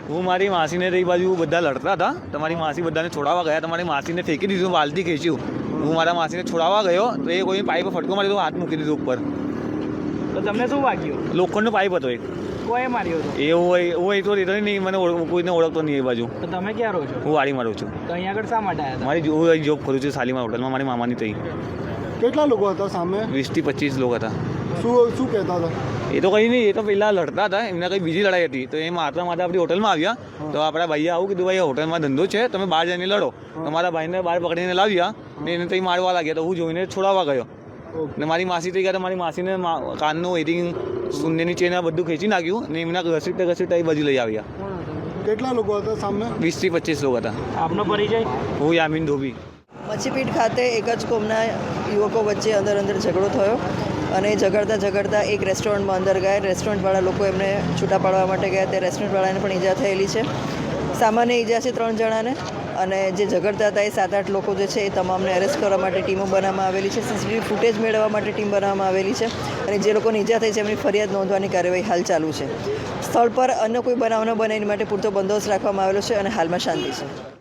હું મારી માસીને એ બાજુ બધા લડતા હતા, તમારી માસી બધાને છોડાવવા ગયા, તમારી માસીને ફેંકી દીધું, બાલથી ખેંચ્યું. હું મારા માસીને છોડાવવા ગયો તો એ કોઈ પાઇપ ફટકો મારી હાથ મૂકી દીધું ઉપર. તો તમને શું વાગ્યું? લોખંડનો પાઇપ હતો એક. કોએ માર્યો હતો? એવું તો રીતો નહીં, મને કોઈને ઓળખતો નહીં એ બાજુ. તો તમે ક્યાં રહો છો? હું વાડીમાં રહું છું. તો અહીંયા આગળ શા માટે આવ્યા મારી હું જોબ કરું છું શાલીમાર હોટલમાં, મારી મામાની થઈ. કેટલા લોકો હતા સામે? 20 થી 25 લોકો હતા. શું કહેતા હતા? એ તો કંઈ નહીં, એ તો પહેલાં લડતા હતા, એમને કંઈ બીજી લડાઈ હતી. તો એ મારતા મારતા આપણી હોટલમાં આવ્યા. તો આપણા ભાઈએ આવું કીધું, ભાઈ હોટલમાં ધંધો છે, તમે બહાર જઈને લડો. તમારા ભાઈને બહાર પકડીને લાવ્યા ને એને ત્યાં મારવા લાગ્યા. તો હું જોઈને છોડાવવા ગયો ને મારી માસી થઈ ગયા. મારી માસીને કાનનું એરિંગ, શૂન્યની ચેન બધું ખેંચી નાખ્યું ને એમના ઘસીટા એ બાજુ લઈ આવ્યા. કેટલા લોકો હતા સામે? 20 થી 25 લોકો હતા. આપનો પરિચય? હું યામીન ધોબી. મચ્છીપીઠ ખાતે એક જ કોમના યુવકો વચ્ચે અંદર ઝઘડો થયો અને ઝઘડતા એક રેસ્ટોરન્ટમાં અંદર ગયા. રેસ્ટોરન્ટવાળા લોકો એમને છૂટા પાડવા માટે ગયા. તે રેસ્ટોરન્ટવાળાને પણ ઈજા થયેલી છે. સામાન્ય ઈજા છે 3 જણાને. અને જે ઝઘડતા હતા એ 7-8 લોકો જે છે એ તમામને અરેસ્ટ કરવા માટે ટીમો બનાવવામાં આવેલી છે. સીસીટીવી ફૂટેજ મેળવવા માટે ટીમ બનાવવામાં આવેલી છે અને જે લોકોને ઈજા થઈ છે એમની ફરિયાદ નોંધવાની કાર્યવાહી હાલ ચાલુ છે. સ્થળ પર અન્ય કોઈ બનાવ ન બને એની માટે પૂરતો બંદોબસ્ત રાખવામાં આવેલો છે અને હાલમાં શાંતિ છે.